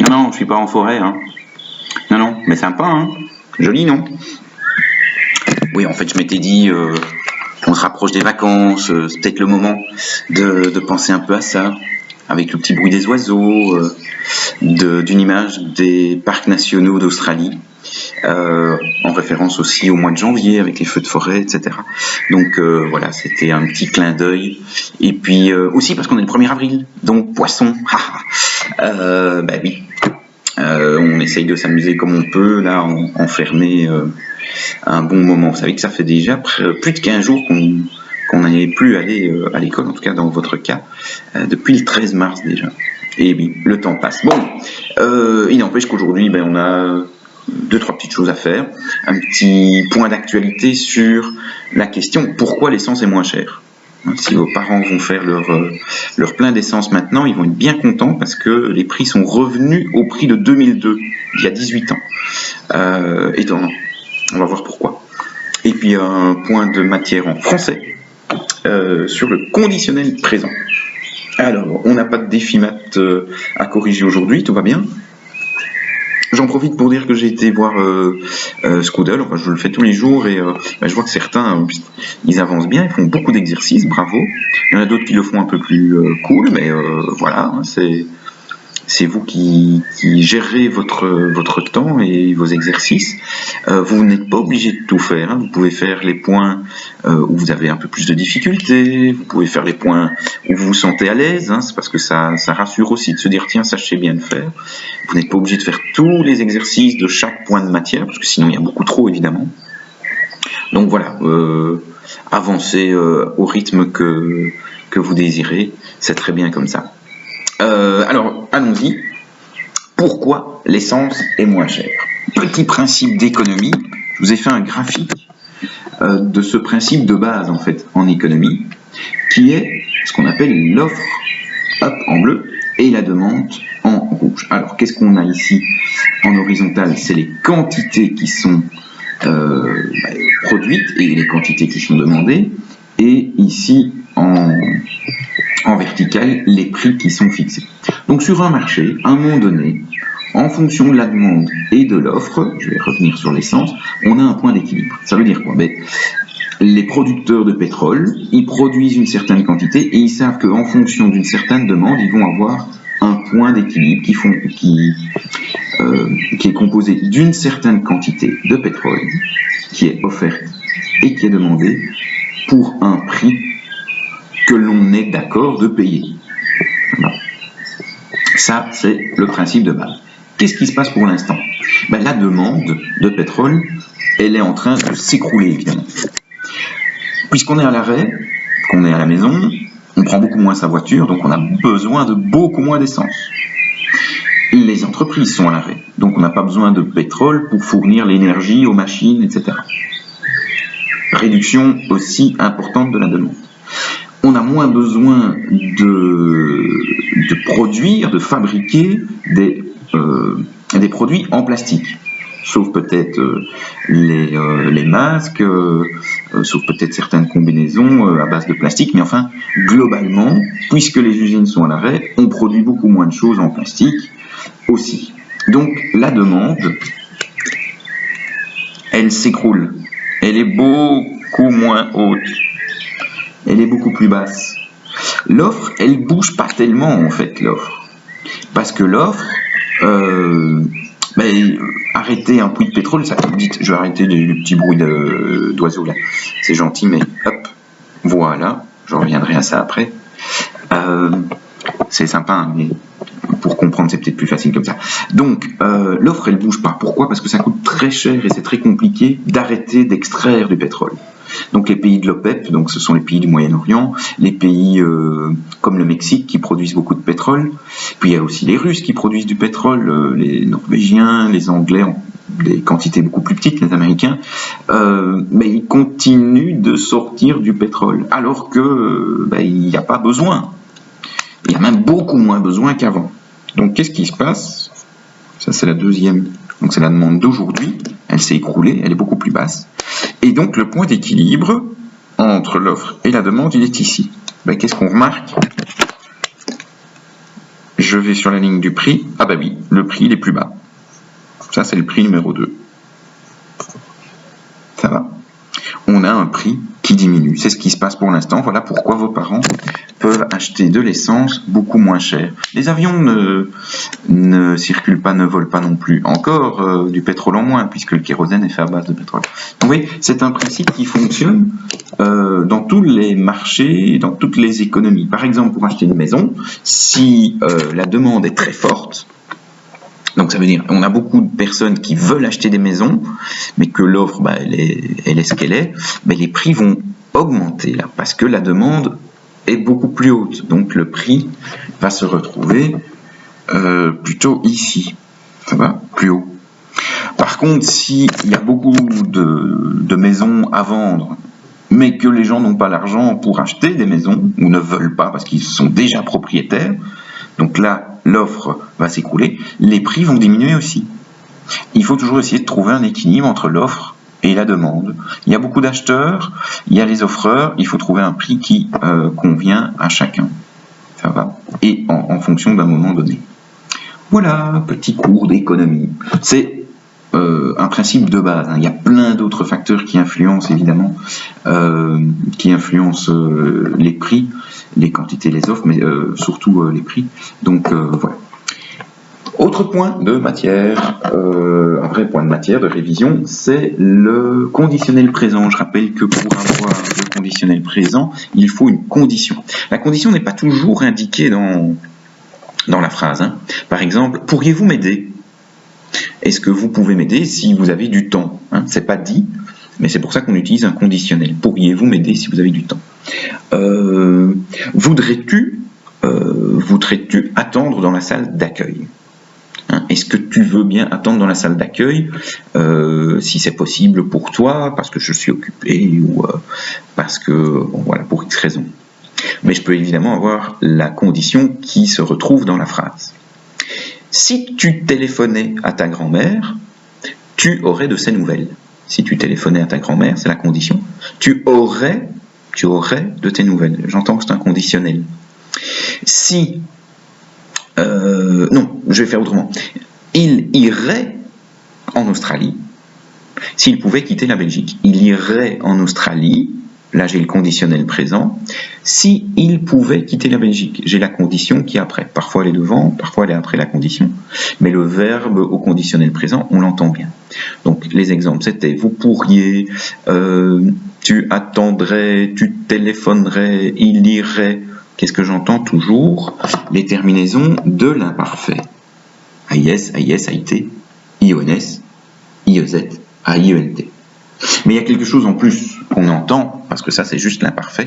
Non, je suis pas en forêt, hein. Non, mais sympa, hein. Joli, non? Oui, en fait, je m'étais dit, on se rapproche des vacances, c'est peut-être le moment de penser un peu à ça, avec le petit bruit des oiseaux, d'une image des parcs nationaux d'Australie, en référence aussi au mois de janvier avec les feux de forêt, etc. Donc voilà, c'était un petit clin d'œil. Et puis aussi parce qu'on est le 1er avril, donc poisson. Ben oui, on essaye de s'amuser comme on peut, là, enfermé un bon moment. Vous savez que ça fait déjà plus de 15 jours qu'on n'allait plus aller à l'école, en tout cas dans votre cas, depuis le 13 mars déjà. Et oui, le temps passe. Bon, il n'empêche qu'aujourd'hui, on a 2-3 petites choses à faire. Un petit point d'actualité sur la question pourquoi l'essence est moins chère. Si vos parents vont faire leur plein d'essence maintenant, ils vont être bien contents parce que les prix sont revenus au prix de 2002, il y a 18 ans. Étonnant. On va voir pourquoi. Et puis un point de matière en français sur le conditionnel présent. Alors, on n'a pas de défi maths à corriger aujourd'hui, tout va bien. J'en profite pour dire que j'ai été voir Scoodle, enfin je le fais tous les jours et je vois que certains, ils avancent bien, ils font beaucoup d'exercices, bravo. Il y en a d'autres qui le font un peu plus cool, mais voilà, c'est vous qui gérez votre temps et vos exercices. Vous n'êtes pas obligé de tout faire, hein. Vous pouvez faire les points où vous avez un peu plus de difficultés, vous pouvez faire les points où vous vous sentez à l'aise, hein. C'est parce que ça rassure aussi de se dire tiens, ça je sais bien le faire. Vous n'êtes pas obligé de faire tous les exercices de chaque point de matière, parce que sinon il y a beaucoup trop évidemment. Donc voilà, avancez au rythme que vous désirez, c'est très bien comme ça. Alors, allons-y. Pourquoi l'essence est moins chère? Petit principe d'économie. Je vous ai fait un graphique de ce principe de base, en fait, en économie, qui est ce qu'on appelle l'offre, en bleu, et la demande en rouge. Alors, qu'est-ce qu'on a ici en horizontal? C'est les quantités qui sont produites et les quantités qui sont demandées. Et ici, en vertical, les prix qui sont fixés. Donc sur un marché, à un moment donné, en fonction de la demande et de l'offre, je vais revenir sur l'essence, on a un point d'équilibre. Ça veut dire quoi? Les producteurs de pétrole, ils produisent une certaine quantité et ils savent qu'en fonction d'une certaine demande, ils vont avoir un point d'équilibre qui est composé d'une certaine quantité de pétrole qui est offerte et qui est demandée pour un prix que l'on est d'accord de payer. Voilà. Ça, c'est le principe de base. Qu'est-ce qui se passe pour l'instant? La demande de pétrole, elle est en train de s'écrouler, évidemment. Puisqu'on est à l'arrêt, qu'on est à la maison, on prend beaucoup moins sa voiture, donc on a besoin de beaucoup moins d'essence. Les entreprises sont à l'arrêt, donc on n'a pas besoin de pétrole pour fournir l'énergie aux machines, etc. Réduction aussi importante de la demande. On a moins besoin de produire, de fabriquer des produits en plastique, sauf peut-être les masques, sauf peut-être certaines combinaisons à base de plastique, mais enfin, globalement, puisque les usines sont à l'arrêt, on produit beaucoup moins de choses en plastique aussi. Donc la demande, elle s'écroule, elle est beaucoup moins haute. Elle est beaucoup plus basse. L'offre, elle bouge pas tellement en fait, l'offre. Parce que l'offre, arrêter un puits de pétrole, ça dites, je vais arrêter le petit bruit d'oiseaux là. C'est gentil, mais hop, voilà, je reviendrai à ça après. C'est sympa, hein, mais pour comprendre, c'est peut-être plus facile comme ça. Donc, l'offre, elle bouge pas. Pourquoi? Parce que ça coûte très cher et c'est très compliqué d'arrêter d'extraire du pétrole. Donc les pays de l'OPEP, donc ce sont les pays du Moyen-Orient, les pays comme le Mexique qui produisent beaucoup de pétrole, puis il y a aussi les Russes qui produisent du pétrole, les Norvégiens, les Anglais, des quantités beaucoup plus petites, les Américains, mais ils continuent de sortir du pétrole, alors que il n'y a pas besoin. Il y a même beaucoup moins besoin qu'avant. Donc qu'est-ce qui se passe? Ça c'est la deuxième, donc c'est la demande d'aujourd'hui, elle s'est écroulée, elle est beaucoup plus basse. Et donc le point d'équilibre entre l'offre et la demande, il est ici. Qu'est-ce qu'on remarque? je vais sur la ligne du prix. Ah bah oui, le prix il est plus bas. Ça c'est le prix numéro 2. Ça va. On a un prix qui diminue. C'est ce qui se passe pour l'instant. Voilà pourquoi vos parents peuvent acheter de l'essence beaucoup moins cher. Les avions ne circulent pas, ne volent pas non plus. Encore du pétrole en moins, puisque le kérosène est fait à base de pétrole. Donc, oui, c'est un principe qui fonctionne dans tous les marchés et dans toutes les économies. Par exemple, pour acheter une maison, si la demande est très forte, donc ça veut dire on a beaucoup de personnes qui veulent acheter des maisons, mais que l'offre elle est ce qu'elle est, mais les prix vont augmenter là, parce que la demande est beaucoup plus haute. Donc le prix va se retrouver plutôt ici. Ça va, plus haut. Par contre, s'il y a beaucoup de maisons à vendre, mais que les gens n'ont pas l'argent pour acheter des maisons, ou ne veulent pas parce qu'ils sont déjà propriétaires, donc là, l'offre va s'écrouler, les prix vont diminuer aussi. Il faut toujours essayer de trouver un équilibre entre l'offre et la demande. Il y a beaucoup d'acheteurs, il y a les offreurs, il faut trouver un prix qui convient à chacun. Ça va. Et en fonction d'un moment donné. Voilà, petit cours d'économie. C'est un principe de base. Il y a plein d'autres facteurs qui influencent évidemment, les prix, les quantités, les offres, mais surtout les prix. Donc voilà. Autre point de matière, un vrai point de matière de révision, c'est le conditionnel présent. Je rappelle que pour avoir le conditionnel présent, il faut une condition. La condition n'est pas toujours indiquée dans la phrase. Hein. Par exemple, pourriez-vous m'aider ? Est-ce que vous pouvez m'aider si vous avez du temps ? Hein, c'est pas dit, mais c'est pour ça qu'on utilise un conditionnel. Pourriez-vous m'aider si vous avez du temps ? Voudrais-tu attendre dans la salle d'accueil ? Hein, est-ce que tu veux bien attendre dans la salle d'accueil si c'est possible pour toi, parce que je suis occupé ou parce que, bon, voilà, pour X raison. Mais je peux évidemment avoir la condition qui se retrouve dans la phrase. Si tu téléphonais à ta grand-mère, tu aurais de ses nouvelles. Si tu téléphonais à ta grand-mère, c'est la condition. Tu aurais de tes nouvelles. J'entends que c'est un conditionnel. Si... non, je vais faire autrement. Il irait en Australie. S'il pouvait quitter la Belgique, il irait en Australie. Là, j'ai le conditionnel présent. Si il pouvait quitter la Belgique, j'ai la condition qui est après. Parfois, elle est devant, parfois, elle est après la condition. Mais le verbe au conditionnel présent, on l'entend bien. Donc, les exemples, c'était vous pourriez, tu attendrais, tu téléphonerais, il irait. Qu'est-ce que j'entends toujours ? Les terminaisons de l'imparfait. AIS, AIS, AIT, IONS, IEZ, AIENT. Mais il y a quelque chose en plus qu'on entend, parce que ça c'est juste l'imparfait,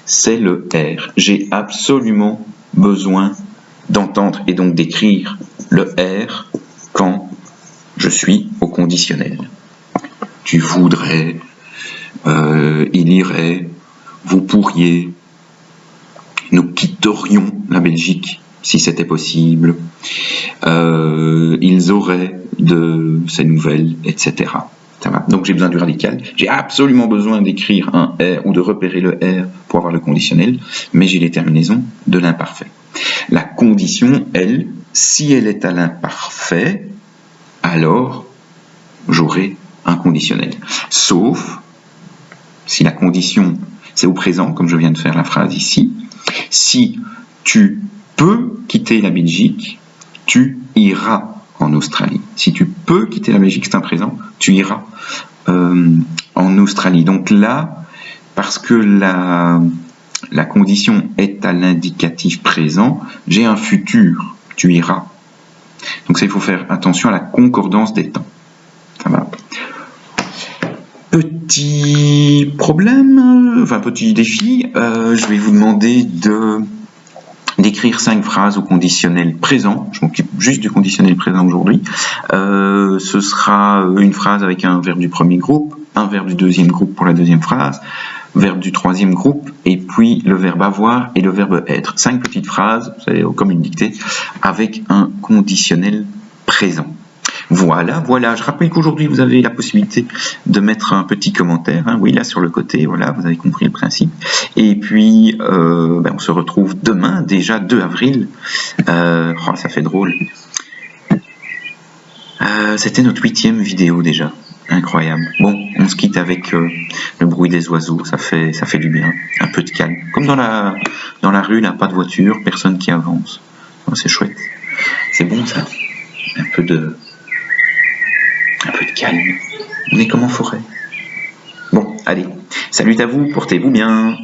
c'est le R. J'ai absolument besoin d'entendre et donc d'écrire le R quand je suis au conditionnel. Tu voudrais, il irait, vous pourriez, nous quitterions la Belgique si c'était possible, ils auraient de ces nouvelles, etc. Donc j'ai besoin du radical, j'ai absolument besoin d'écrire un R ou de repérer le R pour avoir le conditionnel, mais j'ai les terminaisons de l'imparfait. La condition, elle, si elle est à l'imparfait, alors j'aurai un conditionnel. Sauf si la condition, c'est au présent, comme je viens de faire la phrase ici, si tu peux quitter la Belgique, tu iras en Australie. Si tu peux quitter la Belgique, c'est un présent, tu iras en Australie. Donc là, parce que la condition est à l'indicatif présent, j'ai un futur, tu iras. Donc ça, il faut faire attention à la concordance des temps. Ça va. Petit problème, enfin petit défi, je vais vous demander d'écrire 5 phrases au conditionnel présent. Je m'occupe juste du conditionnel présent aujourd'hui. Ce sera une phrase avec un verbe du premier groupe, un verbe du deuxième groupe pour la deuxième phrase, verbe du troisième groupe, et puis le verbe avoir et le verbe être. 5 petites phrases, vous savez, comme une dictée, avec un conditionnel présent. Voilà. Je rappelle qu'aujourd'hui, vous avez la possibilité de mettre un petit commentaire, hein, oui, là sur le côté, voilà, vous avez compris le principe. Et puis, on se retrouve demain, déjà 2 avril. Oh, ça fait drôle. C'était notre 8e vidéo déjà. Incroyable. Bon, on se quitte avec le bruit des oiseaux, ça fait du bien. Un peu de calme. Comme dans la rue, là, pas de voiture, personne qui avance. Oh, c'est chouette. C'est bon ça. Un peu de calme. On est comme en forêt. Bon, allez. Salut à vous, portez-vous bien.